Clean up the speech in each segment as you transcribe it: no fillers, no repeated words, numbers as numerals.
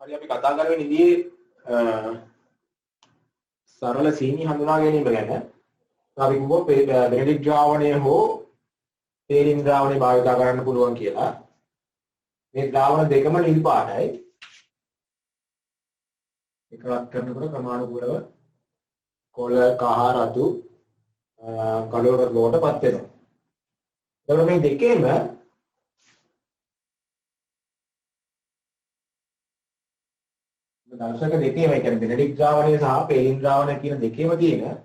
හරි අපි කතා කරගෙන ඉන්නේ සරල සීනි හඳුනා ගැනීම ගැන. අපි කිව්වා බෙනෙඩික්ට් ද්‍රාවණය හෝ තේලින් ද්‍රාවණය භාවිත කරන්න පුළුවන් කියලා. මේ ද්‍රාවණ දෙකම නිල් පාටයි. එකවත් කරනකොට ක්‍රමානුකූලව කොළ කහ රතු කළු රෝටපත් වෙනවා. එතකොට මේ දෙකේම දර්ශක දෙකේම ඒ කියන්නේ බෙනෙඩික්ට් ද්‍රාවණය සහ පේලින් ද්‍රාවණය කියන දෙකේම තියෙන මේ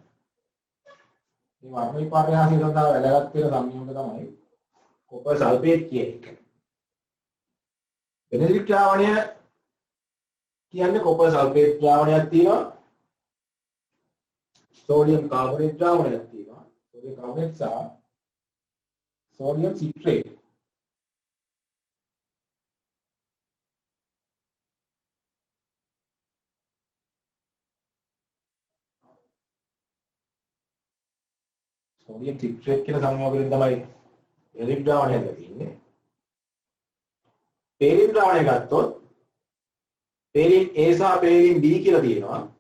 වර්ණ විපර්යාසය සඳහා වැදගත් වෙන සංයෝග තමයි කොපර් සල්ෆේට් කියන එක. බෙනෙඩික්ට් ද්‍රාවණය කියන්නේ කොපර් සල්ෆේට් ද්‍රාවණයක් තියෙනවා. සෝඩියම් කාබනේට් ද්‍රාවණයක් තියෙනවා. සෝඩියම් කාබනේට් සහ සෝඩියම් සිට්‍රේට්. සෝඩියම් සිට්‍රේට් කියන සංයෝගයෙන් තමයි බෙනෙඩික්ට් ද්‍රාවණය හදලා තියෙන්නේ. පේලින් ද්‍රාවණය ගත්තොත් පේලින් A සහ පේලින් B කියලා තියෙනවා.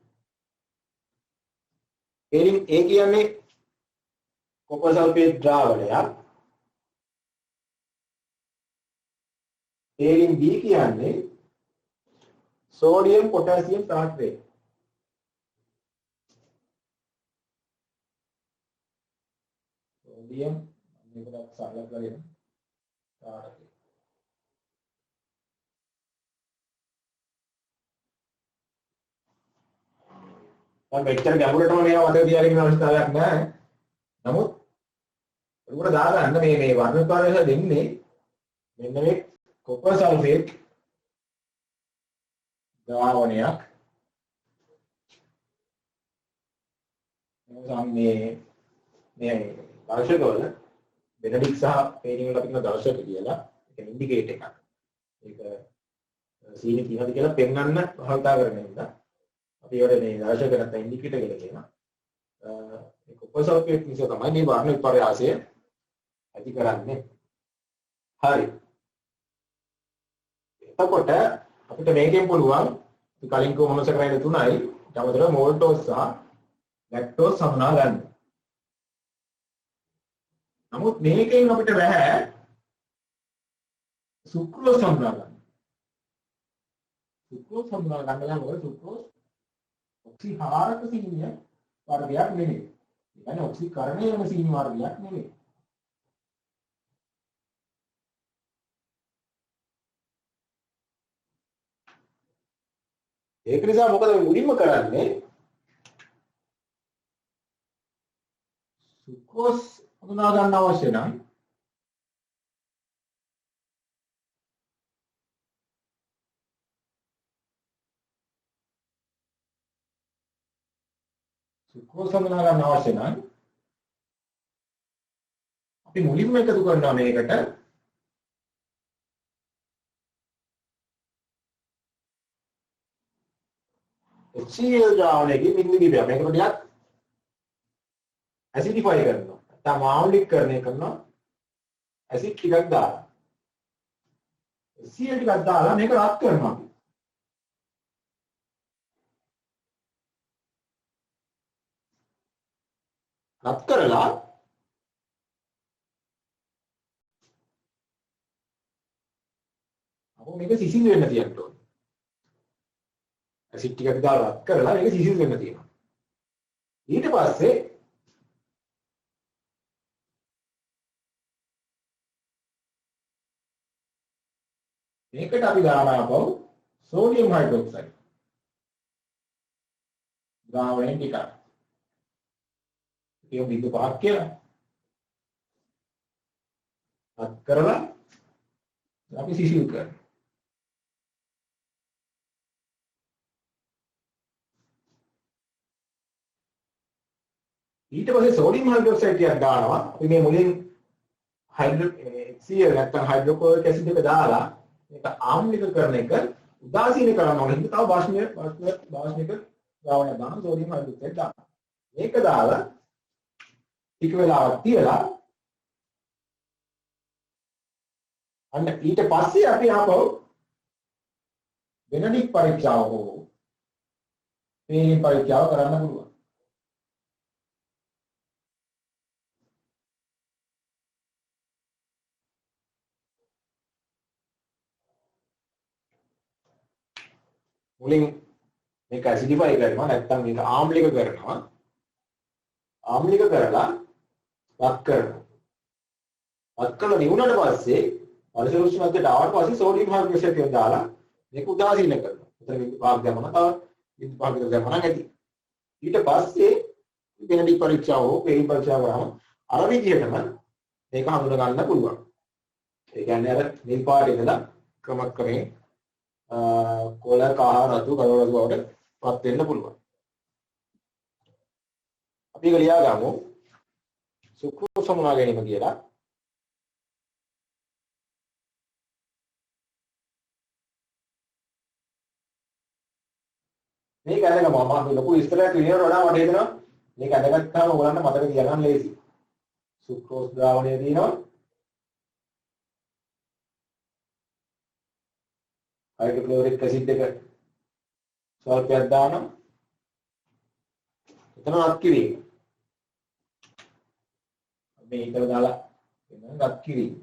පේලින් A කියන්නේ කොපර් සල්ෆේට් ද්‍රාවණයක්. පේලින් B කියන්නේ සෝඩියම් පොටෑසියම් සාල්ෆේට්. සෝඩියම් මේකට සරල කරගෙන තාරක මම මෙච්චර ගැඹුරටම මේවා මතක තියාගෙන ඉන්න අවශ්‍යතාවයක් නැහැ. නමුත් උඩට දාගන්න මේ වර්ණ විපර්යාස දෙන්නේ මෙන්න මේ කොපර් සල්ෆේට් ද්‍රාවණයක්. මේ දර්ශකවල බෙනෙඩික්ට් සහ පේලින් වල අපි කියන දර්ශක කියලා ඒක ඉන්ඩිකේටර් එකක්. ඒක සීනි තියනද කියලා පෙන්වන්න භාවිත කරන නිසා අපි ඒවට මේ දර්ශක නැත්නම් ඉන්ඩිකේටර් කියලා කියනවා. මේ කොපර් සල්ෆේට් නිසා තමයි මේ වර්ණ විපර්යාසය ඇති කරන්නේ. හරි. එතකොට අපිට මේකෙන් පුළුවන් කලින් කො මොනස කරන්නේ තුනයි ඊටමතර මෝල්ටෝස් සහ ලැක්ටෝස් හඳුනා ගන්න. නමුත් මේකෙන් අපිට බෑ සුක්‍රෝස් හඳුනා ගන්න. සුක්‍රෝස් හඳුනා ගන්න නම් සුක්‍රෝස් ඔක්සිහාරක සීනිය වර්ගයක් නෙමෙයි. ඒ කියන්නේ ඔක්සිකරණය වෙන සීනි වර්ගයක් නෙමෙයි. ඒක නිසා මොකද මුලින්ම කරන්නේ සුක්‍රෝස් හඳුනා ගන්න අවශ්‍ය නම් අපි මුලින්ම එකතු කරනවා මේකට HCl ද්‍රාවණයකින් බිඳු කිහිපයක් මේක ටිකක් ඇසිඩිෆයි කරනවා. නැත්නම් ආම්ලීකරණය කරනවා. ඇසිඩ් ටිකක් දාලා. HCl ටිකක් දාලා මේක රත් කරනවා. රත් කරලා අපෝ මේක සිසිල් වෙන්න තියන්න ඕනේ. ඇසිඩ් ටිකක් දාලා රත් කරලා මේක සිසිල් වෙන්න තියෙනවා. ඊට පස්සේ මේකට අපි දානවා අපෝ සෝඩියම් හයිඩ්‍රොක්සයිඩ්. ද්‍රාවණය ටිකක්. ඒක බිඳු පහක් කියලා. රත් කරලා අපි සිසිල් කරනවා. ඊට පස්සේ සෝඩියම් හයිඩ්‍රොක්සයිඩ් ටිකක් දානවා. අපි මේ මුලින් HCl නැත්නම් හයිඩ්‍රොක්ලෝරික් ඇසිඩ් එක දාලා මේක ආම්ලික කරන එක උදාසීන කරන්න ඕනේ. තව වාෂ්ණික ද්‍රාවණයක් දාන සෝඩියම් හයිඩ්‍රොක්සයිඩ් දානවා. මේක දාලා ටික වෙලාවක් තියලා අන්න ඊට පස්සේ අපි ආපහු වෙනදික් පරීක්ෂාව හෝ පේලින් පරීක්ෂාව කරන්න පුළුවන්. මුලින් මේක ඇසිඩිෆයි කරනවා නැත්නම් මේක ආම්ලික කරනවා. ආම්ලික කරලා වත් කරනවා. වත් කළ නිවුනට පස්සේ පරිසර උෂ්ණත්වයට ආවට පස්සේ සෝඩියම් හයිඩ්‍රොක්සයිඩ් එක දාලා මේක උදාසීන කරනවා. එතන විභාග දැම්මම තව විභාගයකට දැම්මම නැති. ඊට පස්සේ වෙනදික් පරීක්ෂාව හෝ පේලින් පරීක්ෂාව කරාම අර විදිහටම මේක හඳුනා ගන්න පුළුවන්. ඒ කියන්නේ අර නිල් පාට ඉඳලා ක්‍රමක්‍රමයෙන් කොළ කහ රතු කළු රතු වලට පත් වෙන්න පුළුවන්. අපි ඒක ලියා ගමු. සුක්‍රෝස් හඳුනා ගැනීම කියලා. මේක ඇදගම මම ලොකු විස්තරයක් ලියනවට වඩා මට හිතෙනවා මේක ඇදගත්තාම ඔයගලන්ට මතක තියාගන්න ලේසි. සුක්‍රෝස් ද්‍රාවණය තියෙනවා. හයිඩ්‍රොක්ලෝරික් ඇසිඩ් එක ස්වල්පයක් දානවා. එතන රත් කිරීම. මේ ඉතල දාලා එන්න රත් කිරීම.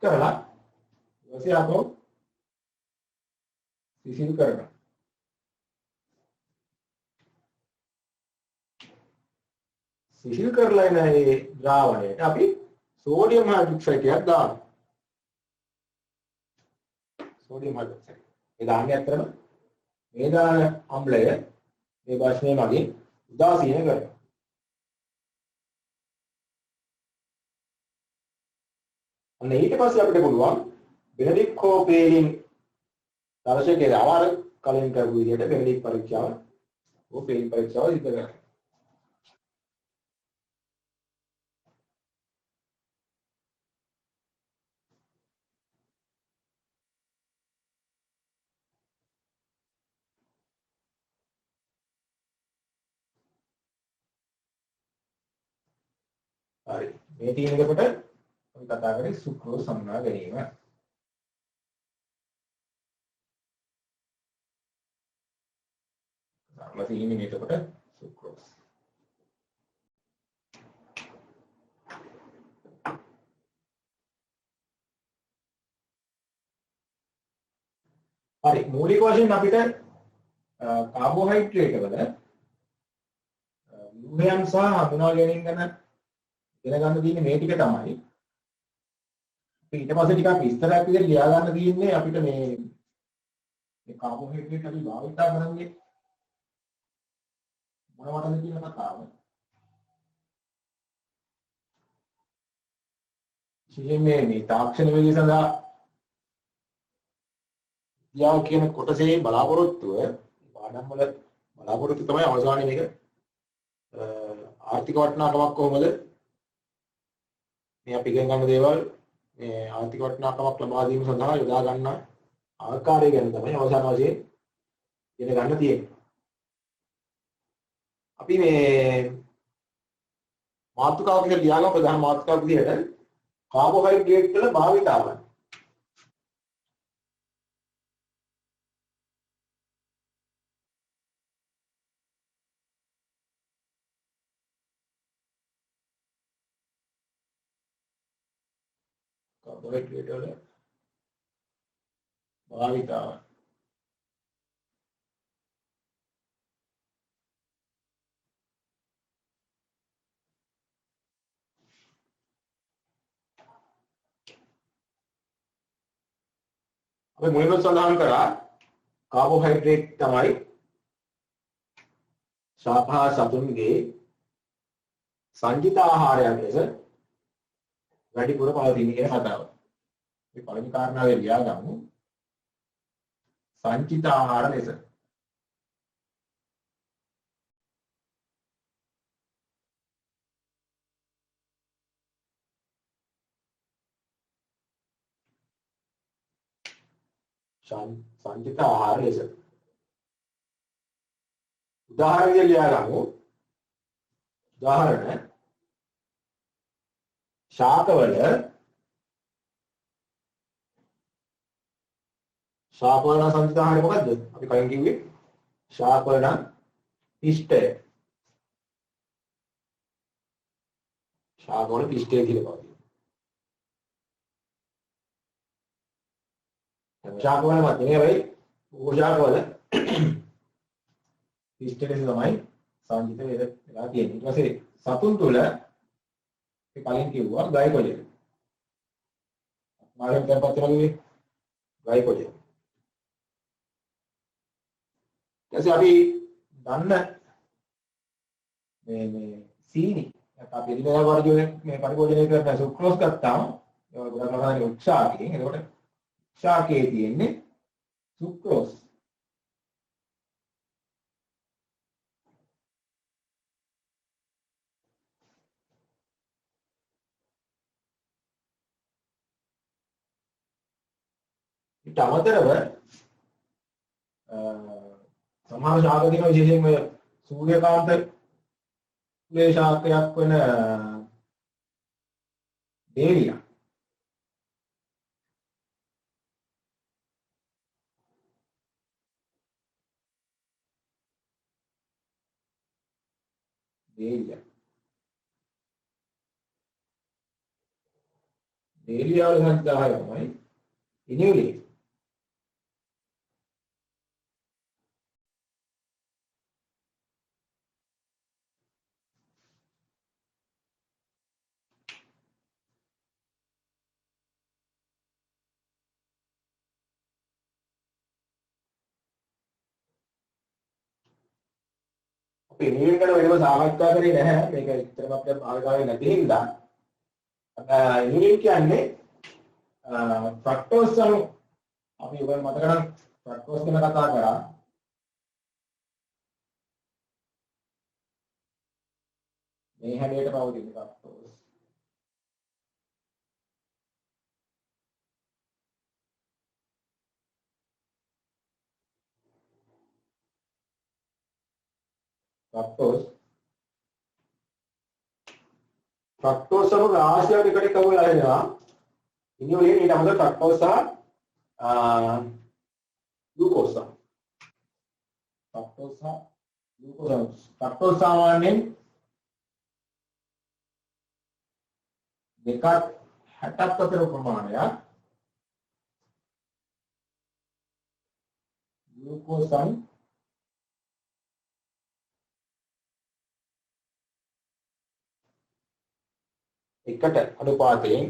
කරලා ඊපස්සේ අපෝ සිසිල් කරනවා. සිසිල් කරලා එන මේ ද්‍රාවණයට අපි සෝඩියම් හයිඩ්‍රොක්සයිඩ් එකක් දානවා. Sodium hydroxide. ඒ දාන්නේ අතරම මේ දාන අම්ලය මේ භාෂණය මගින් උදාසීන කරනවා. අන්න ඊට පස්සේ අපිට පුළුවන් වෙනදික් හෝ පේලින් දර්ශකයේ ආකාර කලින් කරපු විදිහට වෙනදික් පරීක්ෂාව හෝ පේලින් පරීක්ෂාව සිදු කරන්න. හරි. මේ තියෙන එකට අපි කතා කරේ සුක්‍රෝස් හඳුනා ගැනීම. තියෙන්නේ මේකට සුක්‍රෝස්. හරි මූලික වශයෙන් අපිට කාබෝහයිඩ්‍රේට් වල ව්‍යුහයන් සහ හඳුනා ගැනීම ගැන ඉගෙන ගන්න තියෙන්නේ මේ ටික තමයි. ඊට පස්සේ ටිකක් විස්තරයක් විදිහට ලියා ගන්න තියෙන්නේ අපිට මේ කාබෝහයිඩ්‍රේට් අපි භාවිත කරන්නේ මොනවටද කියන කතාව. විශේෂයෙන් මේ තාක්ෂණ වේගය සඳහා යා කියන කොටසේ බලාපොරොත්තුව පාඩම් වල බලාපොරොත්තු තමයි අවසානයේ මේක ආර්ථික වටිනාකමක් කොහොමද මේ අපි ඉගෙන ගන්න දේවල් මේ ආර්ථික වටිනාකමක් ලබා දීම සඳහා යොදා ගන්න ආකාරය ගැන තමයි අවසාන වශයෙන් ඉගෙන ගන්න තියෙන්නේ. අපි මේ මාතෘකාවක් විදිහට ලියාගමු ප්‍රධාන මාතෘකාවක් විදිහට කාබෝහයිඩ්‍රේට් වල භාවිතාවන්. කාබෝහයිඩ්‍රේට් වල භාවිතාවන්. අපි මුලින්ම සඳහන් කරා කාබෝහයිඩ්‍රේට් තමයි ශාපහ සතුන්ගේ සංජිත ආහාරයක් ලෙස වැඩිපුර පවතින කියන කතාව. මේ පළවෙනි කාරණාවේ ලියා ගමු. සංජිත ආහාර ලෙස. සංජිත ආහාර ලෙස. උදාහරණ ලියා ගමු. උදාහරණ ශාකවල සංචිතාහාරය මොකද්ද? අපි කලින් කිව්වේ ශාකවල නම් පිෂ්ඨය. ශාකවල පිෂ්ඨය කියලා පවතින. ශාකවල මැදේ වෙයි ශාකවල පිෂ්ඨය තමයි සංචිත වෙලා තියෙන්නේ. ඊට පස්සේ සතුන් තුල අපි කලින් කිව්වා ග්ලයිකෝජන්. මාළෙන් කරපත් වෙනගේ ග්ලයිකෝජන්. ඊටසේ අපි දන්න මේ සීනි නැත්නම් අපි එදිනෙදා වර්ගයේ මේ පරිභෝජනය කරන සුක්‍රෝස් ගත්තාම ඒක ගොඩක් ලබන්නේ උක්ෂාකයෙන්. එතකොට උක්ෂාකයේ තියෙන්නේ සුක්‍රෝස්. ඊට අමතරව සමහර ශාක දින විශේෂයෙන්ම සූර්යකාන්ත ශාකයක් වෙන දේලියා. දේලියා වල සංචාරය තමයි ඉනියුලින්. අපි ඉනියුලින් ගැන වෙනම සාකච්ඡා කරේ නැහැ. මේක විතරක් අපිට භාවිතාවේ නැති හින්දා ඉනියුලින් කියන්නේ ෆ්‍රක්ටෝස් අණු. අපි ඔයගොල්ලෝ මතක නම් ෆ්‍රක්ටෝස් ගැන කතා කරා. මේ හැඩයට පවතින ෆ්‍රක්ටෝස්. ෆ්‍රක්ටෝස් අණු රාශියක් එකට එකතු වෙලා ඉනවා. ඉනියුලින් ඊට අමතරව ෆ්‍රක්ටෝස් සහ ග්ලූකෝස්. ෆ්‍රක්ටෝස් සාමාන්‍යයෙන් දෙකක් 60ක් අතර ප්‍රමාණයක්. ග්ලූකෝස් එකට අනුපාතයෙන්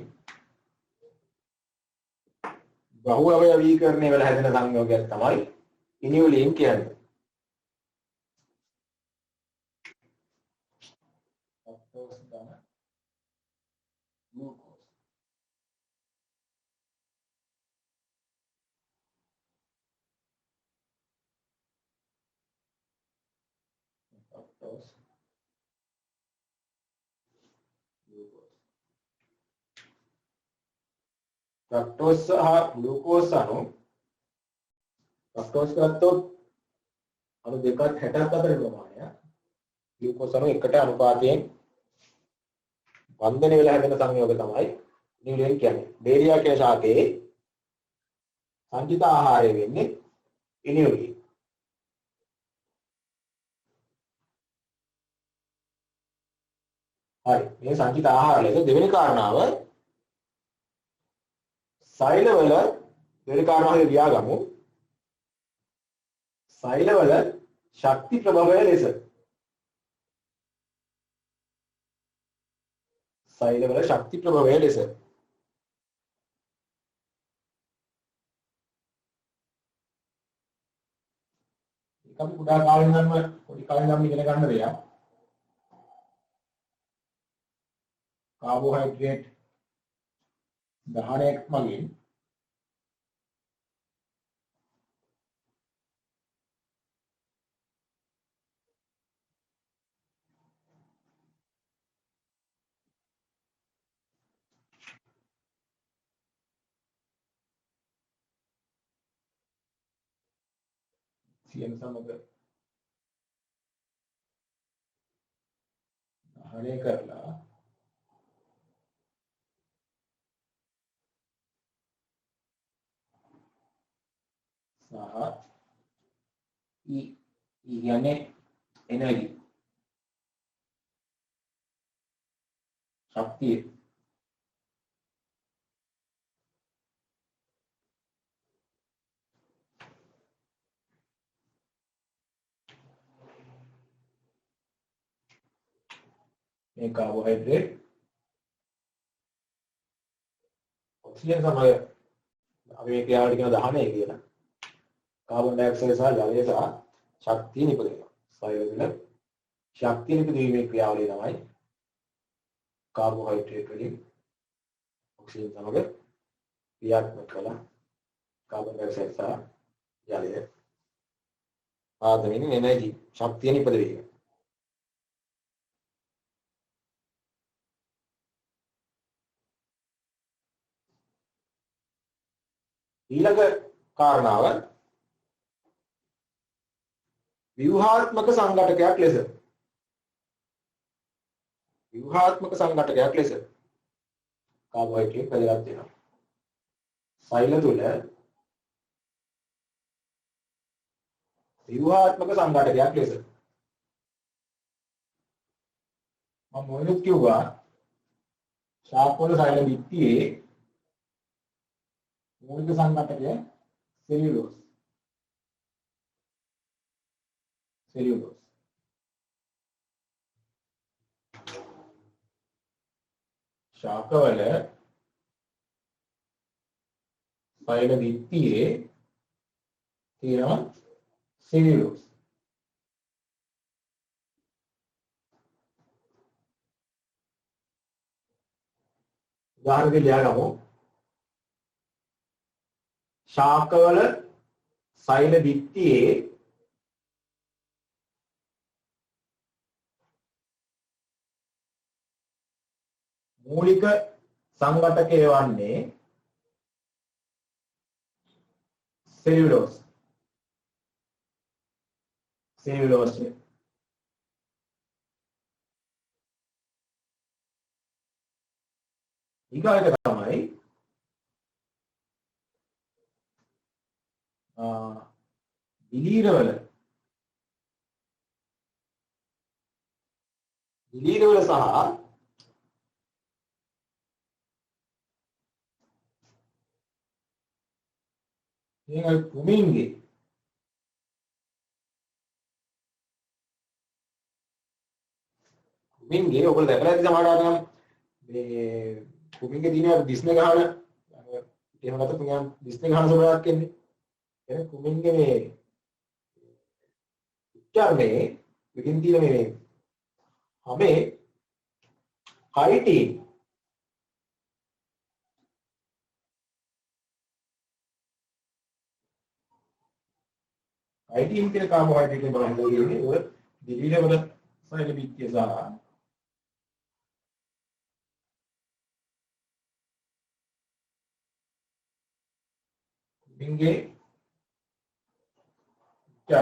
බහු අවයවීකරණය වෙලා හැදෙන සංයෝගයක් තමයි ඉනියුලින් කියන්නේ. ෆ්‍රක්ටෝස් ගන්න ග්ලූකෝස්. ෆ්‍රක්ටෝස් ෆ්‍රක්ටෝස් සහ ග්ලූකෝස් අණු ෆ්‍රක්ටෝස් ගත්තොත් අණු දෙකක් 60ක් අතර ප්‍රමාණයක්. ග්ලූකෝස් අණු එකට අනුපාතයෙන් වන්දනය වෙලා හැදෙන සංයෝගය තමයි ඉනියුලින් කියන්නේ. බේරියා කියන ශාකයේ සංජිත ආහාරය වෙන්නේ ඉනියුලින්. හරි. මේ සංජිත ආහාර ලෙස දෙවෙනි කාරණාව සෛලවල දෙවෙනි කාරණාව ලියාගමු. සෛලවල ශක්ති ප්‍රභවය ලෙස. සෛලවල ශක්ති ප්‍රභවය ලෙස. ඒක අපි කුඩා කාලේ ඉඳන්ම පොඩි කාලේ ඉඳන්ම ඉගෙන ගන්න දෙයක්. කාබෝහයිඩ්‍රේට් දහනයක් මගින් සියන සමග දහනය කරලා සහ E කියන්නේ එනර්ජි ශක්තිය මේ කාබෝහයිඩ්‍රේට් ඔක්සිජන් සමග අපි මේ ක්‍රියාවට කියන දහනය කියලා කාබන් ඩයොක්සයිඩ් සහ ජලය සහ ශක්තිය නිපදවනවා. සයවල ශක්තිය නිපදවීමේ ක්‍රියාවලිය තමයි කාබෝහයිඩ්‍රේට් වලින් ඔක්සිජන් සමග ක්‍රියාත්මක කළ කාබන් ඩයොක්සයිඩ් සහ ජලය ආදමින් එනර්ජි ශක්තිය නිපදවීම. ඊළඟ කාරණාව ව්‍යුහාත්මක සංඝටකයක් ලෙස කාබෝහයිඩ්‍රේට් වැදගත් වෙනවා. සෛල තුල ව්‍යුහාත්මක සංඝටකයක් ලෙස මම මොනවද කිව්වා ශාකවල සෛල බිත්තියේ මූලික සංඝටකය සෙලියුලෝස් ශාකවල සෛල බිත්තියේ තියෙනවා සෙලියුලෝස්. උදාහරණයක් ලියගමු. ශාකවල සෛල බිත්තියේ මූලික සංඝටකය වන්නේ සෙලියුලෝස්. ඊගාට තමයි දිලීරවල සහ මේ කුමින්ගේ ඔයගොල්ලෝ දැකලා ඇති සමහරවිට නම් මේ කුමින්ගේ දිනේ දිස්නේ ගහන එහෙම නැත්නම් තුන් දිස්නේ ගහන සමහරක් එන්නේ. එහෙනම් කුමින්ගේ මේ උච්චාරණේ විදින් තියෙන මේ हमें काइटिन के कार्बोहाइड्रेट में बना हुआ है और दिलीर वाला साइड बीट के साथ बिंगे क्या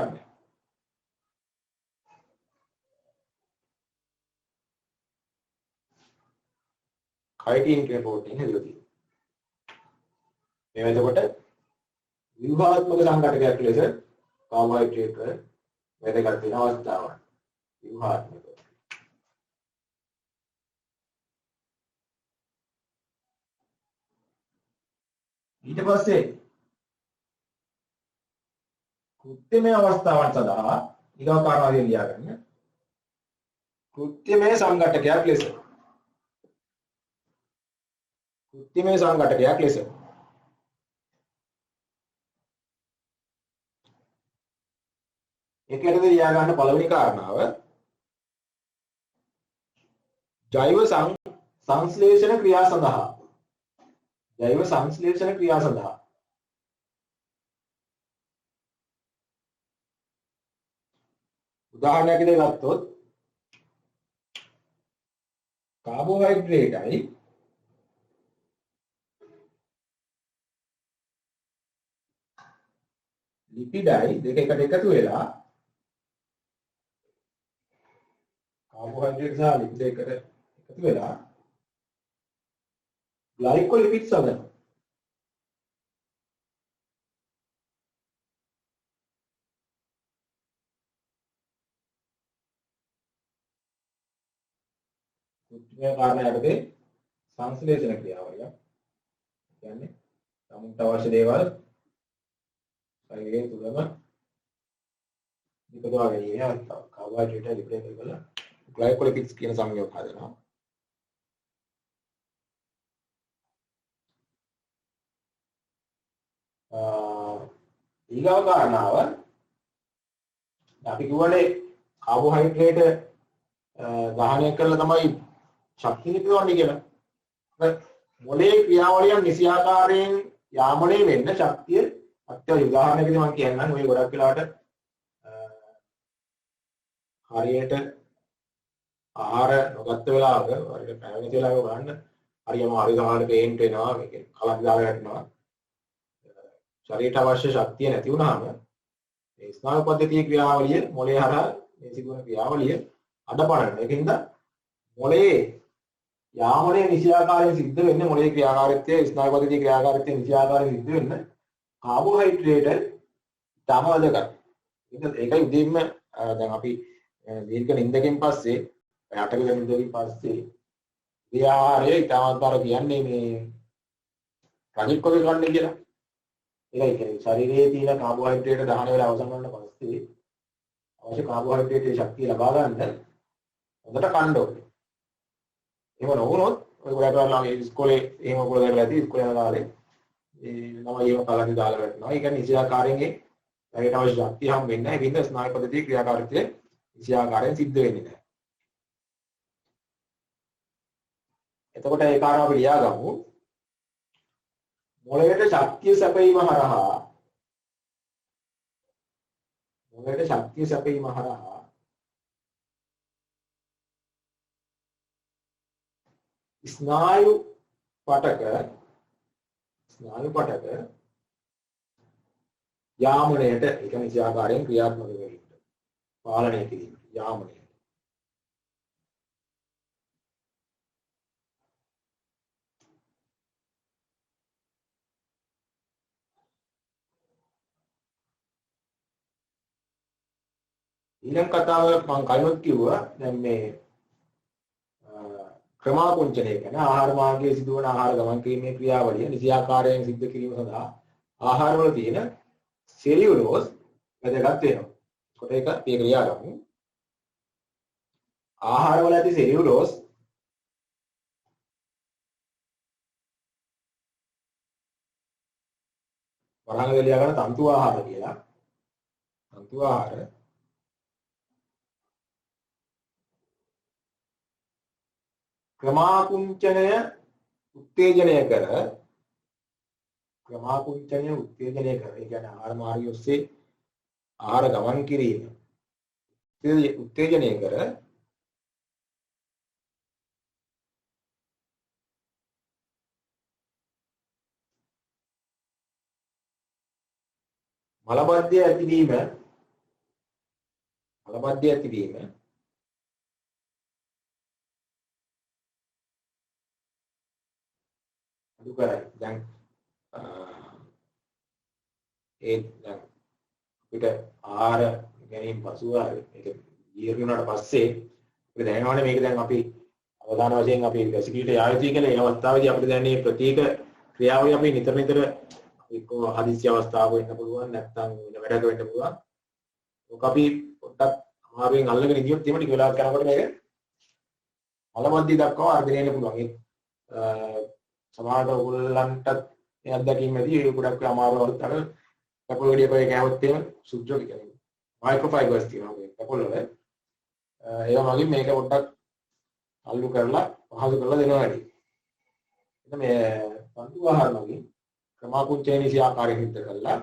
काइटिन के प्रोटीन है जो මේ එතකොට ව්‍යුහාත්මක සංඝටකයක් ලෙස කාබෝහයිඩ්‍රේට් වල වැදගත් වෙන අවස්ථාවක්. ව්‍යුහාත්මක. ඊට පස්සේ කෘත්‍රිම අවස්ථාවන් සඳහා ඊගා කාරණාවෙන් ලියා ගන්න. කෘත්‍රිම සංඝටකයක් ලෙස ඒකට ලියා ගන්න පළවෙනි කාරණාව ජෛව සංශ්ලේෂණ ක්‍රියා සඳහා උදාහරණයක් විදිහට ගත්තොත් කාබෝහයිඩ්‍රේටයි ලිපිඩයි දෙක එකට එකතු වෙලා කාබෝහයිඩ්‍රේට් සහ ලිපිඩ් එකට එකතු වෙලා ග්ලයිකෝලිපිඩ්ස් හදනවා. කෘත්‍රිම කාරණා යටතේ සංශ්ලේෂණ ක්‍රියාවලිය. කියන්නේ සමුන්ට අවශ්‍ය දේවල් ශරීරයේ තුලම නිපදවා ගැනීම කාබෝහයිඩ්‍රේට් ලිපිඩ් එක වල ග්ලයිකෝලිපිඩ්ස් කියන සංයෝග හදනවා. ඊගව කාරණාව අපි කියවනේ කාබෝහයිඩ්‍රේට් දහනය කරලා තමයි ශක්තිය නිපදවන්නේ කියලා. මොලේ ක්‍රියාවලියන් නිසි ආකාරයෙන් යාමනය වෙන්න ශක්තිය අත්‍යවශ්‍ය. උදාහරණයකදී මම කියන්නම් ඔය ගොඩක් වෙලාවට හරියට ආහාර නොගත්ත වෙලාවක හරියට පැවැති වෙලාවක බලන්න හරියම හරි සමහර පේන්ට් වෙනවා, මේක කලක් දාලා වැටෙනවා. ශරීරයට අවශ්‍ය ශක්තිය නැති වුනහම මේ ස්නායු පද්ධතියේ ක්‍රියාවලිය මොලේ හරහා මේ සිදුවන ක්‍රියාවලිය අඩපණන. ඒකින්ද මොලේ යාමනය නිසි ආකාරයෙන් සිද්ධ වෙන්නේ මොලේ ක්‍රියාකාරීත්වය ස්නායු පද්ධතියේ ක්‍රියාකාරීත්වය නිසි ආකාරයෙන් සිද්ධ වෙන්න කාබෝහයිඩ්‍රේට් තම වැදගත්. ඒකයි උදේම දැන් අපි දීර්ඝ නිින්දකින් පස්සේ 8ක නිින්දකින් පස්සේ විහාරයේ ඊටමතර කියන්නේ මේ රජිත් කොටේ ගන්න කියලා. ඒකයි කියන්නේ ශරීරයේ තියෙන කාබෝහයිඩ්‍රේට් දහන වෙලා අවසන් කරන පස්සේ අවශ්‍ය කාබෝහයිඩ්‍රේට් ශක්තිය ලබා ගන්න හොඳට කන්න ඕනේ. එහෙම නොවුනොත් ඔය ගොඩක් වෙලාවට ඉස්කෝලේ එහෙම ඔයගොල්ලෝ දැකලා ඇති ඉස්කෝලේ යන කාලේ ළමයි එහෙම කලන්ති දාලා වැටෙනවා. ඒ කියන්නේ නිසි ආකාරයෙන් ඒකට අවශ්‍ය ශක්තිය හම් වෙන්නේ නැහැ. ඒකින්ද ස්නායු පද්ධතියේ ක්‍රියාකාරීත්වය නිසි ආකාරයෙන් සිද්ධ වෙන්නේ නැහැ. එතකොට ඒ කාරණාව අපි ලියාගමු. මොළයට ශක්තිය සැපයීම හරහා ස්නායු පටක යාමනයට එක නිසි ආකාරයෙන් ක්‍රියාත්මක වෙන්න පාලනය කිරීම යාමනය. ඊළඟ කතාව මම කලින් කිව්වා දැන් මේ ක්‍රමාකුංචනය ගැන ආහාර මාර්ගයේ සිදුවන ආහාර ගමන් කිරීමේ ක්‍රියාවලිය නිසි ආකාරයෙන් සිද්ධ කිරීම සඳහා ආහාරවල තියෙන සෙලියුලෝස් වැදගත් වෙනවා. කොට ඒක මේ ක්‍රියාවලිය ආහාරවල ඇති සෙලියුලෝස් වරහන් දෙලියා ගන්න තන්තු ආහාර කියලා. තන්තු ආහාර ක්‍රමාකුංචනය උත්තේජනය කර ඒ කියන්නේ ආහාර මාර්ගය ඔස්සේ ආහාර ගමන් කිරීම උත්තේජනය කර මලබද්ධය ඇතිවීම අඩු කරයි. දැන් දැන් අපිට ආහාර ගැනීම පසුව මේක ජීර්ණ වුණාට පස්සේ අපිට දැනෙනවානේ මේක දැන් අපි අවධාන වශයෙන් අපි වැසිකිළියට යා යුතුයි කියලා. ඒ අවස්ථාවේදී අපිට දැනෙන්නේ ප්‍රතික ක්‍රියාවලිය අපි නිතර එක්ක හදිසි අවස්ථාවක වෙන්න පුළුවන්, නැත්නම් වෙන වැඩක වෙන්න පුළුවන්. ඔක අපි පොඩ්ඩක් අමාරුවෙන් අල්ලගෙන ඉඳියොත් එහෙම ටික වෙලාවක් යනකොට මේක මලබද්ධිය දක්වා වර්ධනය වෙන්න පුළුවන්. සමහරවිට ඔයගොල්ලන්ටත් මේ අත්දැකීම් ඇති. ඒක ගොඩක් අමාරුවට අර කපල් ගෙඩිය පොයේ කෑවොත් එහෙම සුද්ධ කියන්නේ මයික්‍රෝ ෆයිබර්ස් තියෙනවා මේ කපල් වල. ඒ වගේ මේක පොඩ්ඩක් අල්ලු කරලා පහසු කරලා දෙනවා වැඩි. එතන මේ තන්තු ආහාර වගේ ක්‍රමාකුංචනය නිසි ආකාරයෙන් හිත කරලා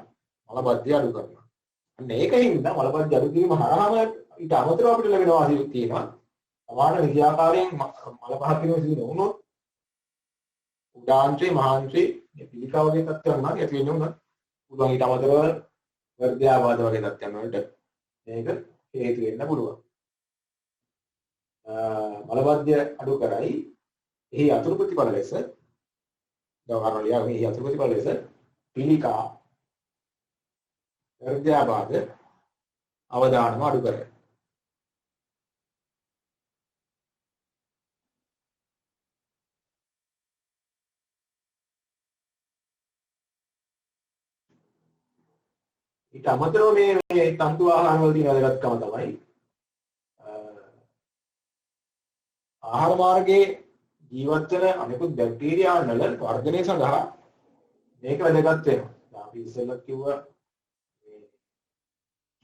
මලබද්ධිය අඩු කරනවා. අන්න ඒකින්ද මලබද්ධිය අඩු කිරීම හරහාම ඊට අමතරව අපිට ලැබෙන වාසියක් තියෙනවා. සමාන නිසි ආකාරයෙන් මල පහත් වීම සිදු නොවුනොත් උදාන්ත්‍රේ මහාන්ත්‍රේ මේ පිළිකා වගේ තත්ත්වයන් නම් ඇති වෙන්න උනත් පුළුවන්. ඊට අමතරව වර්ධ්‍යාබාධ වගේ තත්ත්වයන් වලට මේක හේතු වෙන්න පුළුවන්. බලබද්ධය අඩු කරයි. එහි අතුරු ප්‍රතිඵල ලෙස දවරලියා මේ අතුරු ප්‍රතිඵල ලෙස පිළිකා හෘදයාබාධ අවදානම අඩු කරයි. ඊට අමතරව මේ තන්තු ආහාර වල තියෙන වැදගත්කම තමයි ආහාර මාර්ගයේ ජීවත් වෙන අනෙකුත් බැක්ටීරියාන් වල වර්ධනය සඳහා මේක වැදගත් වෙනවා. අපි ඉස්සෙල්ලා කිව්වා මේ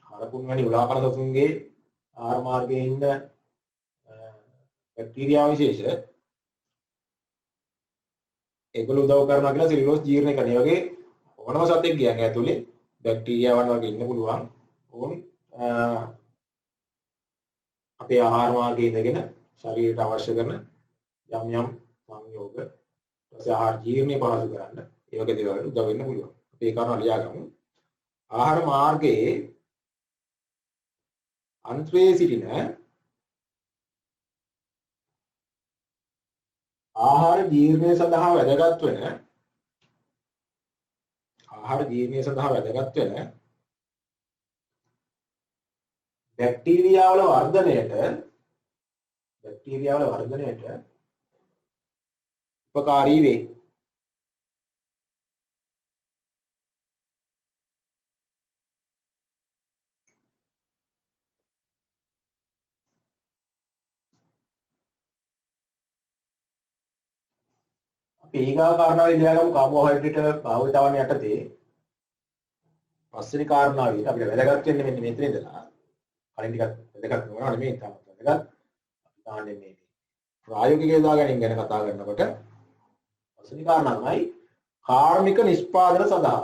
හරකුන් වැනි උලාකල සතුන්ගේ ආහාර මාර්ගයේ ඉන්න බැක්ටීරියා විශේෂ ඒගොල්ලෝ උදව් කරනවා කියලා සිලිලෝස් ජීර්ණය කරන. ඒ වගේ ඕනම සතෙක් කියන්නේ ඇතුලේ බැක්ටීරියාවන් වගේ ඉන්න පුළුවන්. ඕන් අපේ ආහාර මාර්ගයේ ඉඳගෙන ශරීරයට අවශ්‍ය කරන යම් යම් සංයෝග ඊට ආහාර ජීර්ණය පහසු කරන්න ඒ වගේ දේවල් උදව් වෙන්න පුළුවන්. අපි ඒ කාරණා ලියාගමු. ආහාර මාර්ගයේ අන්ත්‍රයේ සිටින ආහාර ජීර්ණය සඳහා වැදගත් වෙන බැක්ටීරියා වල වර්ධනයට උපකාරී වේ. අපි ඊගා කාරණාව ඉඳලාගමු කාබෝහයිඩ්‍රේට් භාවිතාවන් යටතේ පස්වෙනි කාරණාව විදිහට අපිට වැදගත් වෙන්නේ මෙන්න මෙතන ඉඳලා කලින් ටිකක් වැදගත් වෙනවා නෙමෙයි තාමත් වැදගත්. අපි තාන්නේ මේ ප්‍රායෝගික යොදා ගැනීම ගැන කතා කරනකොට පස්වෙනි කාරණා තමයි කාර්මික නිෂ්පාදන සඳහා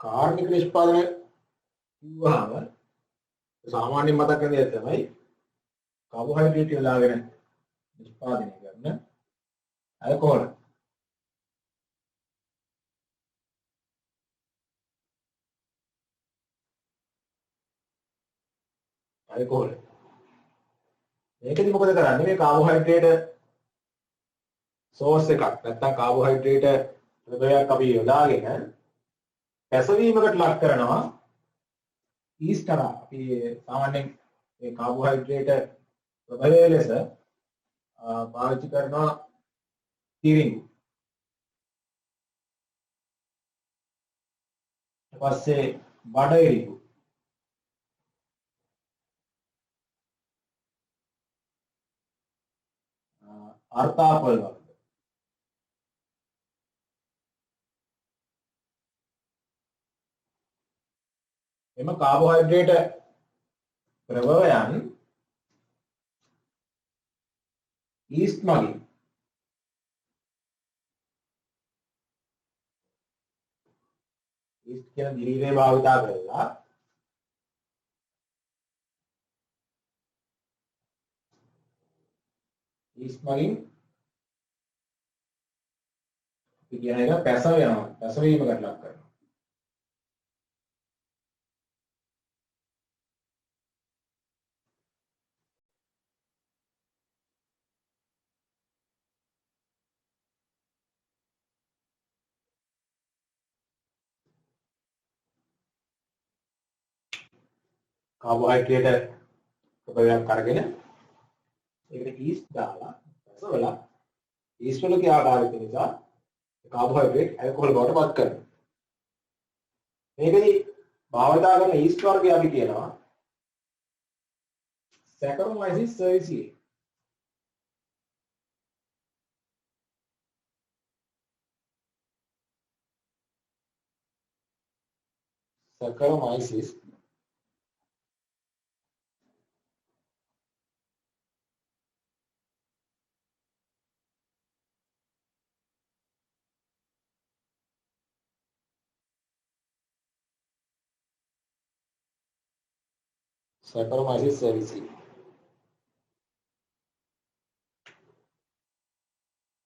කාර්මික නිෂ්පාදනය කිව්වහම සාමාන්‍යයෙන් මතක් වෙන දේ තමයි කාබෝහයිඩ්‍රේට් යොදාගෙන නිෂ්පාදනය කරන ඇල්කොහොල්. මේකෙදි මොකද කරන්නේ? මේ කාබෝහයිඩ්‍රේට් සෝස් එකක් නැත්නම් කාබෝහයිඩ්‍රේට් ප්‍රභේදයක් අපි යොදාගෙන පැසවීමකට ලක් කරනවා ඊස්ට් කරා. අපි සාමාන්‍යයෙන් මේ කාබෝහයිඩ්‍රේට් ප්‍රභේදය ලෙස පාවිච්චි කරනවා තිරිඟු. ඊට පස්සේ බඩඉරිඟු. අර්තාපල් වර්ග. එම කාබෝහයිඩ්‍රේට් ප්‍රභවයන් ඊස්ට් මගින් ඊස්ට් කියන දිලිරේ භාවිතා කරලා ඊස්ට් මගින් අපි කියන එක පැසවීමකට ලක් කරනවා. කාබෝහයිඩ්‍රේට් ප්‍රභේදයක් අරගෙන ඒකට ඊස්ට් දාලා පැසවලා ඊස්ට් වල ක්‍රියාකාරීත්වය නිසා කාබෝහයිඩ්‍රේට් ඇල්කොහොල් බවට පත් කරනවා. මේකදී භාවිතා කරන ඊස්ට් වර්ගය අපි කියනවා සැකරොමයිසිස් සර්විසියේ. Saccharomyces cerevisiae.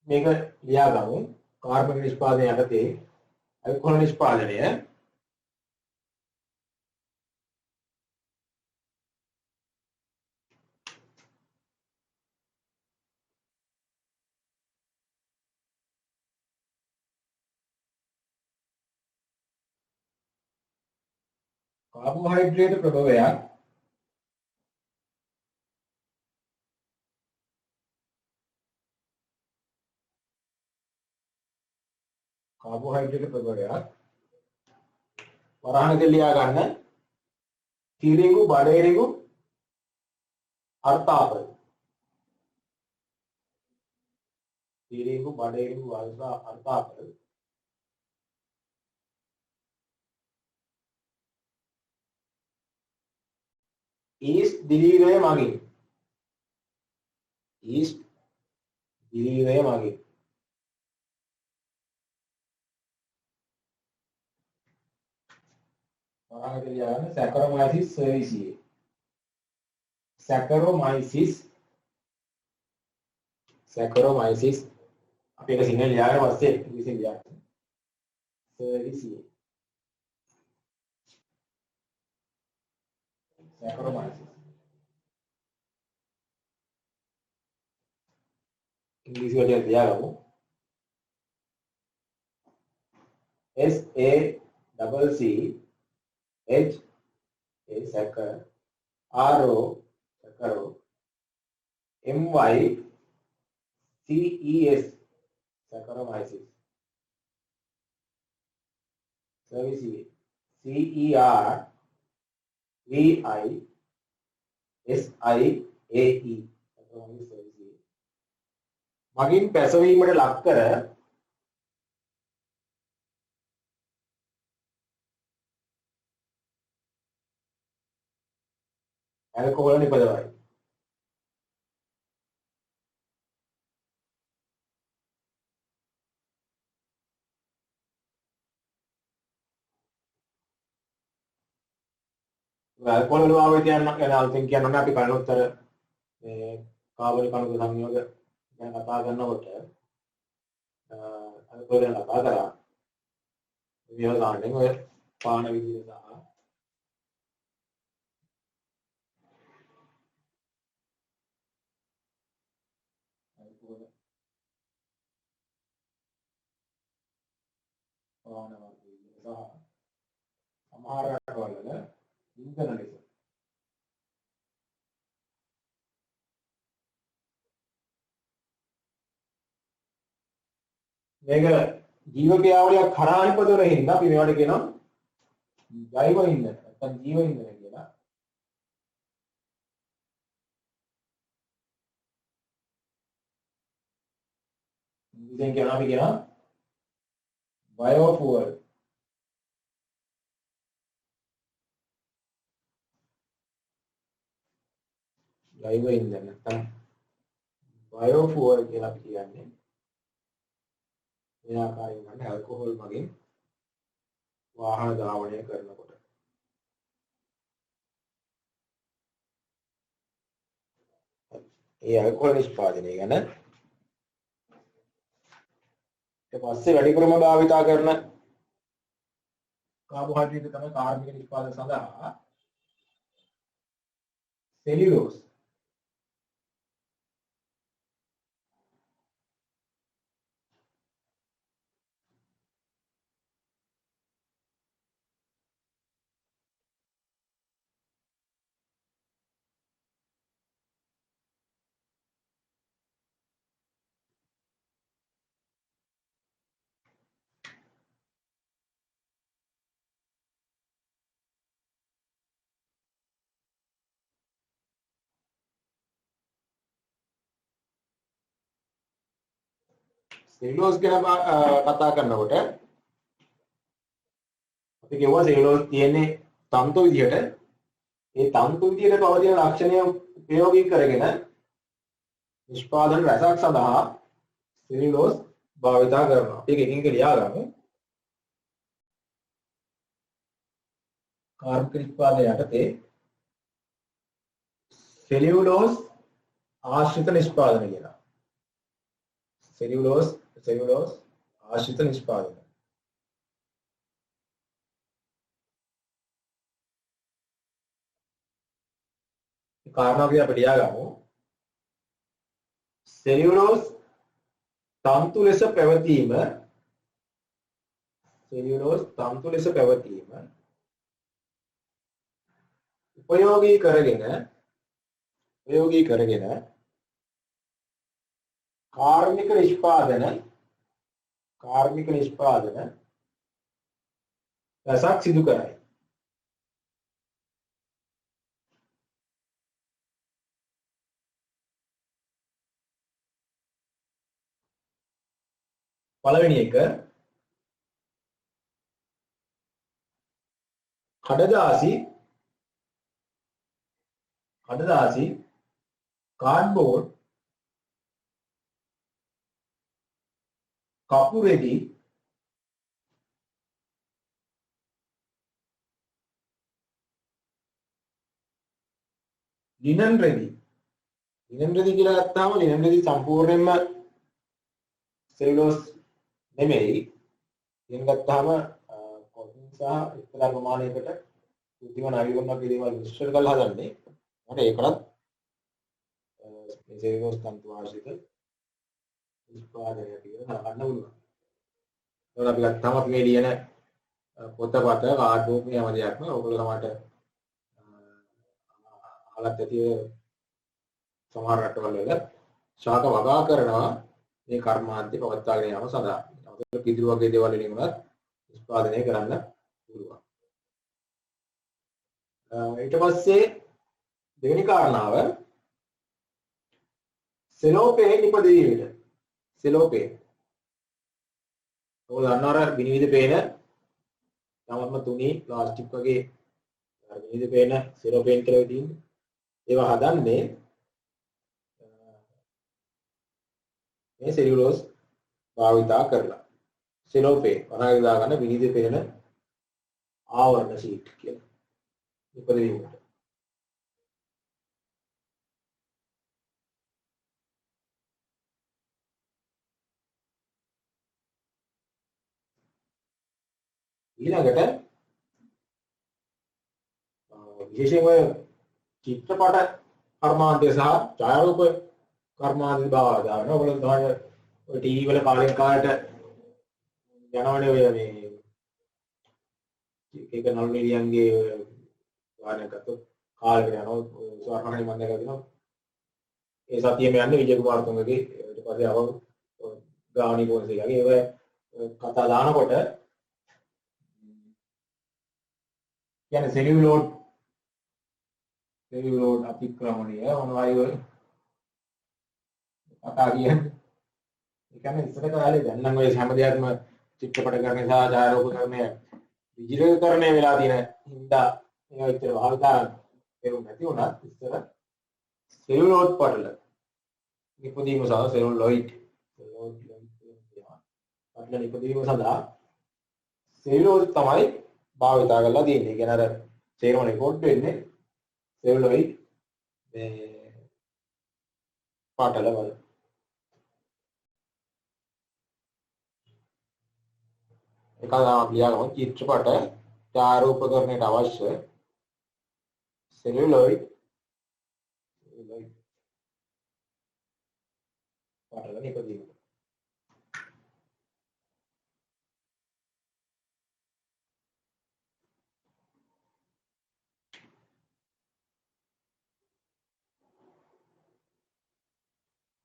මේක ලියා ගමු. කාර්බන නිෂ්පාදනය යටතේ ඇල්කොහොල් නිෂ්පාදනය කාබෝහයිඩ්‍රේට් ප්‍රභවයක් වරහණක ලියා ගන්න තිරිඟු බඩේරිඟු අර්ථාපල තිරිඟු බඩේරිඟු අර්ථාපල ඊස්ට් දිලීරය මගින් වරහණක ලියා ගන්න Saccharomyces cerevisiae. Saccharomyces අපි ඒක සිංහලෙන් ලියාගෙන පස්සේ ඉංග්‍රීසියෙන් ලියන්න. cerevisiae. Saccharomyces. इंग्लिश वजह दिया गया SACCH saccharomyces saccharomyces cerevisiae CERVISIAE මගින් පැසවීමට ලක් කර ඇල්කොහොල් නිපදවයි. ඇල්කොහොල් වල ආවේ කියන්න අලුතෙන් කියන්න අපි කලිනුත්තර මේ කාබනික අණු සංයෝග ගැන කතා කරනකොට ඇල්කොහොල් ගැන කතා කරා. විද්‍යාඥයන් ඔය පාන විදිහට සහ පාන වර්ග සහ සමහර රටවල ඉන්ධන ලෙස මේක ජීව ක්‍රියාවලියක් කරා ඉපදවන හින්දා අපි මේවට කියනවා ජෛව ඉන්ධන නැත්නම් ජීව ඉන්ධන කියලා. ඉතින් කියනවා අපි කියනවා බයෝෆුවල්. ජෛව ඉන්ධන නැත්නම් බයෝෆුවල් කියලා අපි කියන්නේ මේ ආකාරයෙන් ගන්න ඇල්කොහොල් මගින් වාහන ධාවනය කරනකොට. ඒ ඇල්කොහොල් නිෂ්පාදනය ගැන ඊට පස්සේ වැඩිපුරම භාවිතා කරන කාබෝහයිඩ්‍රේට් තමයි කාර්බනික නිෂ්පාදනය සඳහා සෙලියුලෝස්. සෙලියුලෝස් ගැන කතා කරනකොට අපි කියුවා සෙලියුලෝස් තියෙන්නේ තන්තු විදියට. ඒ තන්තු විදියට පවතින ලක්ෂණය ප්‍රයෝගික කරගෙන නිෂ්පාදන රසක් සඳහා සෙලියුලෝස් භාවිතා කරනවා. අපි එකින් එක ලියා ගමු. කාර්බනික නිෂ්පාදනය යටතේ සෙලියුලෝස් ආශ්‍රිත නිෂ්පාදන කියලා. සෙලියුලෝස් ආශ්‍රිත නිෂ්පාදන. කාරණාව අපි ලියා ගමු. සෙලියුලෝස් තන්තු ලෙස පැවතීම උපයෝගී කරගෙන කාර්මික නිෂ්පාදන රසක් සිදු කරයි. පළවෙනි එක කඩදාසි කාඩ්බෝඩ් කපු රෙදි ලිනන් රෙදි කියලා ගත්තාම ලිනන් රෙදි සම්පූර්ණයෙන්ම සෙලියුලෝස් නෙමෙයි. ඉතින් ගත්තාම කොටින් සහ එක්තරා ප්‍රමාණයකට කෘත්‍රිම නවීකරණයක් දේවල් මිශ්‍ර කරලා හදන්නේ. මට ඒකලත් සෙලියුලෝස් තන්තු ආශ්‍රිත නිෂ්පාදනය කියලා ගන්න පුළුවන්. ඒකට අපි ගත්තාම අපි මේ ලියන පොතපත කාඩ්බෝඩ් මේ හැම දෙයක්ම ඔයගොල්ලෝ සමහරට අහලත් ඇති සමහර රටවල් වල ශාක වගා කරනවා මේ කර්මාන්තේ පවත්වාගෙන යාම සඳහා. අපිට පිදුරු වගේ දේවල් වලින් උනත් නිෂ්පාදනය කරන්න පුළුවන්. ඊට පස්සේ දෙවෙනි කාරණාව සෙලෝපේන් ඉපදවීමට. සෙලෝපේන්. ඔයගොල්ලෝ දන්නවර විනිවිද පේන තමත්ම තුනී ප්ලාස්ටික් වගේ විනිවිද පේන සෙලෝපේන් කියලා තියෙන්නේ. ඒවා හදන්නේ මේ සෙලියුලෝස් භාවිතා කරලා. සෙලෝපේන් වනාගේ දාගන්න විනිවිද පේන ආවරණ ෂීට් කියලා. ඉපදවීමට. ඊළඟට විශේෂයෙන්ම චිත්‍රපට කර්මාන්තය සහ ඡායාරූප කර්මාන්තය බව දානවා. ඔයගොල්ලෝ තමයි ඔය ටීවී වල කාලෙන් කාලට යනවනේ ඔය මේ එක නළු නිලියන්ගේ වාහනයක් අතෝ කාලෙකට යනවා. සුවර්ණමණි මම දැකලා තියෙනවා. ඒ සතියෙම යන්නේ විජය කුමාරතුංගගේ ඊට පස්සේ ආව ගාවණී පොන්සේලාගේ ඒව කතා දානකොට කියන්නේ සෙලියුලෝඩ් අතික්‍රමණය මොනවායි කතා කියන්නේ. ඒ කියන්නේ ඉස්සර කාලේ දැන් නම් ඔය හැම දෙයක්ම චිත්‍රපට කරන නිසා ඡායාරූප කරන විජිතකරණය වෙලා තියෙන හින්දා මේවා විතර භාවිතා කරුම් නැති වුණත් ඉස්සර සෙලියුලෝඩ් පටල නිපදවීම සහ සෙලියුලොයිඩ් පටල නිපදවීම සඳහා සෙලියුලෝඩ් තමයි භාවිතා කරලා තියෙන්නේ. කියන අර තේරම රෙකෝඩ් වෙන්නේ සෙලියුලොයිඩ් මේ පාටල වල. ඒක තමයි ලියාගමු. චිත්‍රපට ඡායාරූපකරණයට අවශ්‍ය සෙලියුලොයිඩ් පාටල නිපදවීම.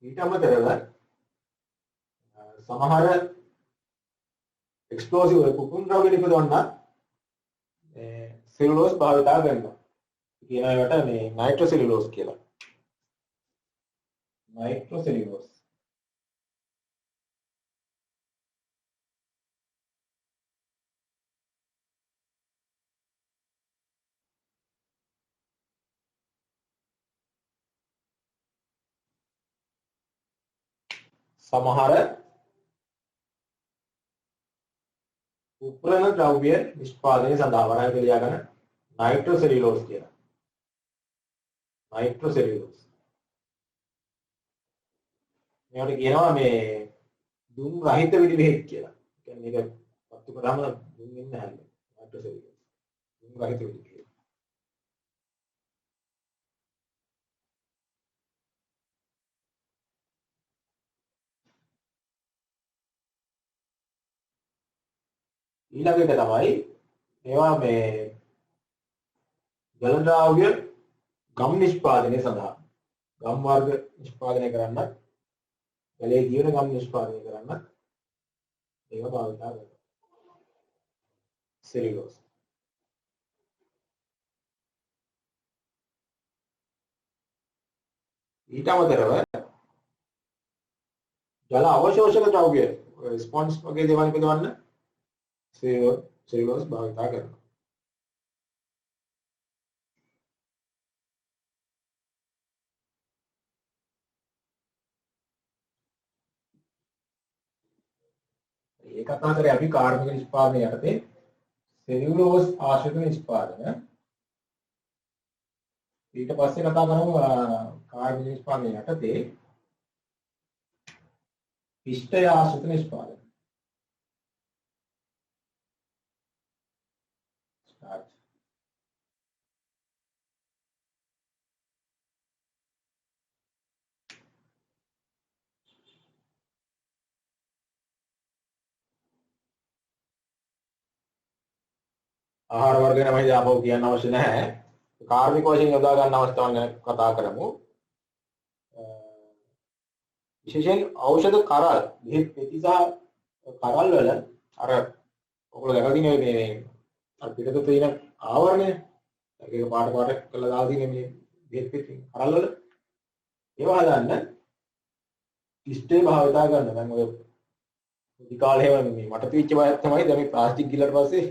ඊට අමතරව සමහර එක්ස්ප්ලෝසිව් කුකුම් ද්‍රව්‍ය නිපදවන්න සෙලුලෝස් භාවිතා කරනවා. කියන ඒවට මේ නයිට්‍රෝසෙලුලෝස් කියලා. නයිට්‍රෝසෙලුලෝස් සමහර උප්‍රණ ද්‍රව්‍ය නිෂ්පාදනය සඳහා වරාය කියලා ගන්න නයිට්‍රෝසෙලියුලෝස් කියලා. නයිට්‍රෝසෙලියුලෝස්. මේකට කියනවා මේ දුම් රහිත විලි බෙහෙත් කියලා. කියන්නේ මේක පත්තු කරාම දුම් වෙන්නේ නැහැ. නයිට්‍රෝසෙලියුලෝස්. දුම් රහිත විලි බෙහෙත්. ඊළඟ එක තමයි ඒවා මේ ජල ද්‍රව්‍ය ගම් නිෂ්පාදනය සඳහා ගම් වර්ග නිෂ්පාදනය කරන්නත් ගලේ ජීවන ගම් නිෂ්පාදනය කරන්නත් ඒවා භාවිත කරනවා. සෙලියුලෝස්. ඊට අමතරව ජල අවශෝෂක ද්‍රව්‍ය ස්පොන්ජ් වගේ දේවල් පිටවන්න සෙලියුලෝස් භාවිත කරනවා. ඒකත් අතරේ අපි කාර්බනික නිෂ්පාදනය යටතේ සෙලියුලෝස් ආශ්‍රිත නිෂ්පාදන ඊට පස්සේ කතා කරමු කාර්බනික නිෂ්පාදනය යටතේ පිෂ්ඨය ආශ්‍රිත නිෂ්පාදන. ආහාර වර්ග ගැන මම ආපහු කියන්න අවශ්‍ය නැහැ. කාර්බනික වශයෙන් යොදා ගන්න අවස්ථාවන් ගැන කතා කරමු. විශේෂයෙන් ඖෂධ කරල්, බෙහෙත් පෙති සහ කරල් වල අර ඔයගොල්ලෝ දැකලා තියෙන මේ අර පිටත තියෙන ආවරණය ඒක පාට කරලා දාලා තියෙන මේ බෙහෙත් පෙති කරල් වල ඒවා හදන්න ඉස්ටේ භාවිතා කරනවා. දැන් ඔය පුදි කාලේ මේ මට තීච්ච බයක් තමයි දැන් මේ ප්ලාස්ටික් ගිල්ලට පස්සේ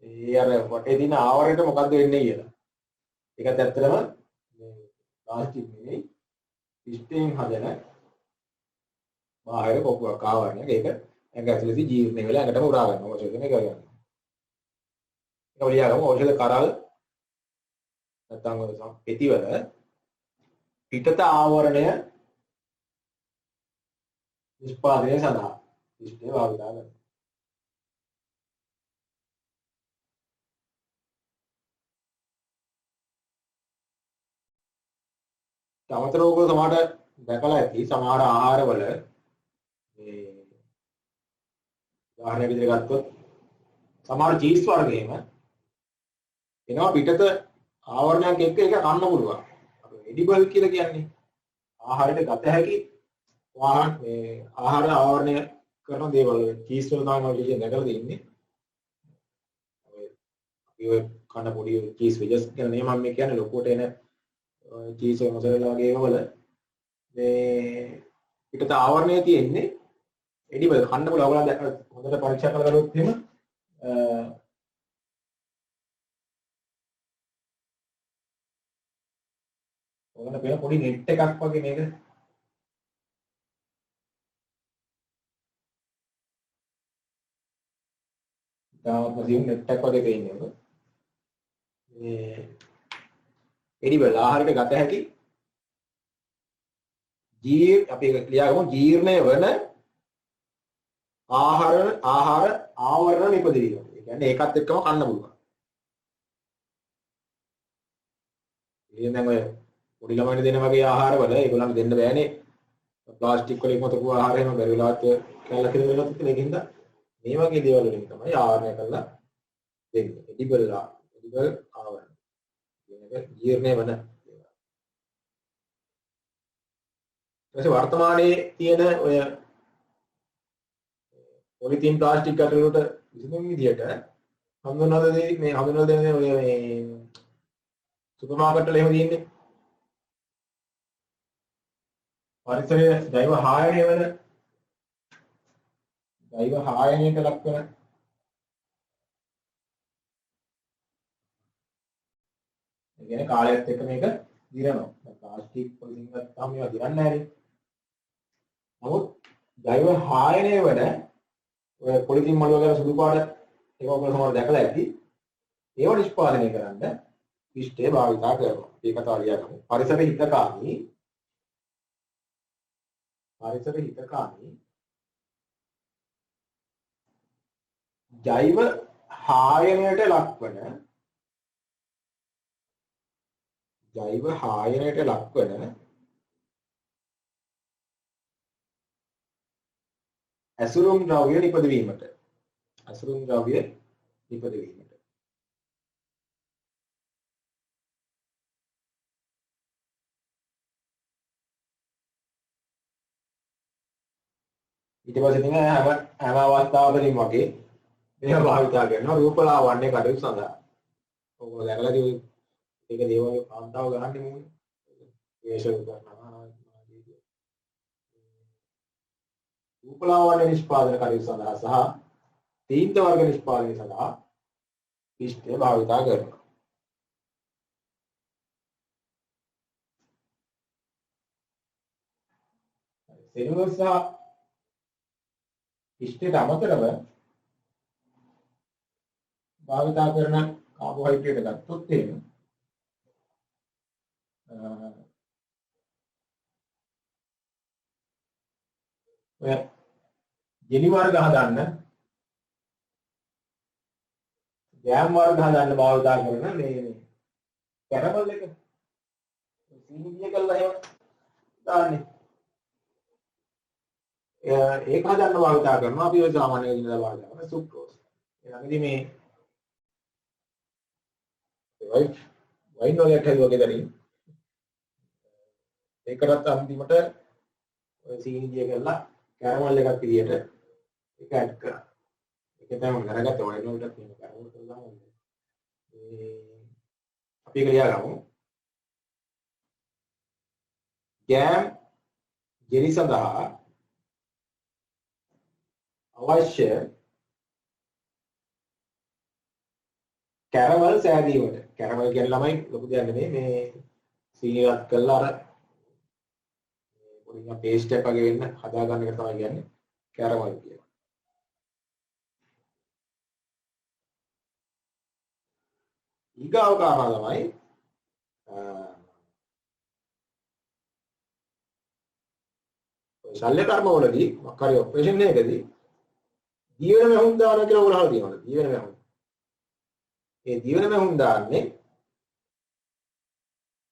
ඒ අර වටේ තියෙන ආවරණයට මොකද්ද වෙන්නේ කියලා. ඒකත් ඇත්තටම මේ ප්ලාස්ටික් නෙවෙයි ඉස්ටේන් හදන බාහිර කොපුවක් ආවරණයක්. ඒක ඇඟ ඇතුළේදී ජීර්ණ වෙලා ඇඟටම උරා ගන්නවා. ඖෂධ මේක ගන්නවා. ඒක වලියාගම ඖෂධ කරල් නැත්නම් ඔය පෙතිවල පිටත ආවරණය නිෂ්පාදනය සඳහා ඉස්ටේ භාවිත කරනවා. අමතරව ඔයගොල්ලෝ සමහරට දැකලා ඇති සමහර ආහාරවල මේ උදාහරණයක් විදිහට ගත්තොත් සමහර චීස් වර්ග එහෙම එනවා පිටත ආවරණයක් එක්ක ඒක කන්න පුළුවන්. අපි එඩිබල් කියලා කියන්නේ ආහාරයට ගත හැකි මේ ආහාර ආවරණය කරන දේවල් චීස් වල තමයි මම විශේෂයෙන් දැකලා තියෙන්නේ. අපි ඔය කන පොඩි චීස් වෙජස් කියන නේ මම කියන්නේ ලොකුවට එන චීස් මොසරෙලා වගේ ඒවා වල මේ පිටත ආවරණය තියෙන්නේ එඩිබල් කන්න පුළුවන්. ඔයගොල්ලෝ දැක්ක හොඳට පරීක්ෂා කරලා බලුවොත් එහෙම ඔයගොල්ලෝ වෙන පොඩි නෙට් එකක් වගේ මේක තාමත් සියුම් නෙට් එකක් වගේ පේන්නේ ඔබ. මේ එඩිබල් ආහාරයට ගත හැකි අපි ලියාගමු ජීර්ණය වන ආහාර ආවරණ නිපදවීම. ඒ කියන්නේ ඒකත් එක්කම කන්න පුළුවන්. ඉතින් දැන් ඔය පොඩි ළමයින්ට දෙන වගේ ආහාරවල ඒගොල්ලන්ට දෙන්න බෑනේ. ප්ලාස්ටික් වලින් මතකව ආහාර එහෙම බැරි වෙලාවත් කැල්ල කිරි වෙනත් ඒකින්ද මේ වගේ දේවල් වලින් තමයි ආවරණය කරලා දෙන්නේ. එඩිබල් ආවරණ. කියන්නේ ජීර්ණය වන දේවල්. ඊට වර්තමානයේ තියෙන ඔය පොලිතීන් ප්ලාස්ටික් ගැටළු වලට විසඳුම් විදියට හඳුන්වන මේ හඳුන්වලා දෙන්නේ ඔය මේ සුපර් මාකට් වල එහෙම තියෙන්නේ. පරිසරයේ ජෛව හායනය වෙන ජෛව හායනයට ලක් වෙන ඒ කියන්නේ කාලයත් එක්ක මේක දිරනවා. ප්ලාස්ටික් පොලිතින් ගත්තාම මේවා දිරන්නේ නැහැ නේ. නමුත් ජෛව හායනය වන ඔය පොලිතින් මඩුව වගේ සුදු පාට ඒක ඔයගොල්ලෝ සමහර දැකලා ඇති. ඒව නිෂ්පාදනය කරන්න පිෂ්ඨය භාවිතා කරනවා. ඒක කතාව ලියගමු. පරිසර හිතකාමී ජෛව හායනයට ලක්වන ඇසුරුම් ද්‍රව්‍ය නිපදවීමට ඊට පස්සේ ඉතින් හැම අවස්ථාවකදීම වගේ මේවා භාවිතා කරනවා රූපලාවන්‍ය කටයුතු සඳහා. ඔයගොල්ලෝ දැකලා තියෙන්නේ ඒක දේවගේ කාන්තාව ගහන්නේ මොකද? වේශ කරනවා රූපලාවන්‍ය නිෂ්පාදන කටයුතු සඳහා සහ තීන්ත වර්ග නිෂ්පාදනය සඳහා පිෂ්ඨය භාවිතා කරනවා. සෙලුලෝස් සහ පිෂ්ඨයට අමතරව භාවිතා කරන කාබෝහයිඩ්‍රේට් ගත්තොත් එහෙම ඔය ජෙලි වර්ග හදන්න ජෑම් වර්ග හදන්න භාවිතා කරන මේ කැරමල් එක සීනිය කරලා එහෙම දාන්නේ ඒක හදන්න භාවිතා කරනවා අපි ඔය සාමාන්‍ය දිනදා භාවිතා කරන සුක්‍රෝස්. ඊළඟදී මේ වයින් වලට හදුවගේ දරින් ඒකටත් අන්තිමට ඔය සීනි දිය කරලා කැරමල් එකක් විදියට ඒක ඇඩ් කරා. ඒක තමයි කරගත්ත වයින් වලටත් මේ කැරමල් කරලා අපි ඒක ලියාගමු. ජෑම් ජෙලි සඳහා අවශ්‍ය කැරමල් සෑදීමට කැරමල් කියන්නේ ළමයි ලොකු දෙයක් නෙමෙයි මේ සීනි රත් කරලා අර පොඩි පේස්ට් එකක් වගේ වෙන්න හදා ගන්න එක තමයි කියන්නේ කැරමල් කියලා. ඊගාව කාරණා තමයි ශල්‍ය කර්ම වලදී මොකක් හරි ඔපරේෂන් එකකදී දිවෙන මහුන් දානවා කියලා ඔයගොල්ලෝ අහලා තියෙනවද? දිවෙන මහුන්. ඒ දිවෙන මහුන් දාන්නේ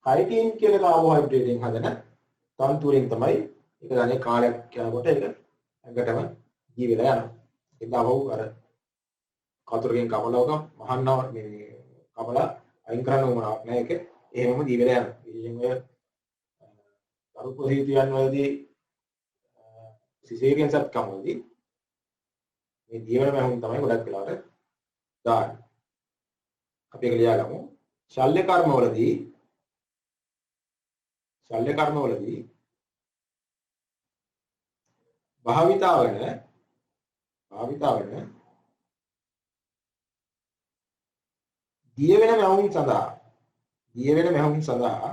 කයිටින් කියන කාබෝහයිඩ්‍රේට්ෙන් හදන තන්තු වලින් තමයි ඒක ගන්නේ කාලයක් යනකොට ඒක ඇඟටම ජීවිලා යනවා. ඒක අවු අර කතුරකින් කපලවක මහන්නවා මේ කපලා අයින් කරන්න ඕනක් නෑ ඒක. එහෙමම ජීවිලා යනවා. ඉතින් ඔය කරු ප්‍රතිතියන් වලදී සිසේරියන් සත්කම් වලදී මේ දිවෙන මහුන් තමයි ගොඩක් වෙලාවට දාන්නේ. අපි ඒක ලියාගමු. ශල්‍ය කර්ම වලදී භාවිතා වන දියවෙන මහුන් සඳහා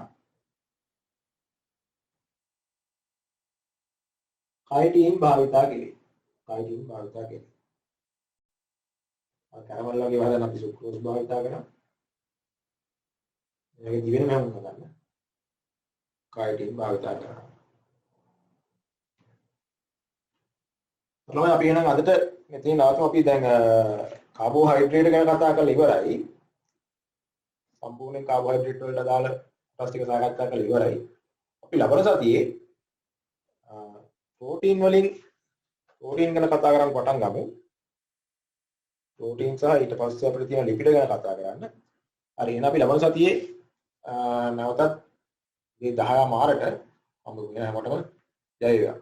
කයිටින් භාවිතා කෙරේ. කැරමල් වගේ වහදන අපි සුක්‍රෝස් භාවිතා කරනවා. මේක දිවෙන මහුන් හදන්න කයිටින් භාවිතා කරනවා. ළමයි අපි එහෙනම් අදට මෙතන නවත්වමු. අපි දැන් කාබෝහයිඩ්‍රේට් ගැන කතා කරලා ඉවරයි. සම්පූර්ණ කාබෝහයිඩ්‍රේට් වලට අදාළ කොටස් ටික සාකච්ඡා කරලා ඉවරයි. අපි ලබන සතියේ ප්‍රෝටීන් ගැන කතා කරන් පටන් ගමු. ප්‍රෝටීන් සහ ඊට පස්සේ අපිට තියෙන ලිපිඩ ගැන කතා කරන්න. හරි එහෙනම් අපි ලබන සතියේ නැවතත් මේ 10 මාරට හම්බ වෙන හැමෝටම ජය වේවා.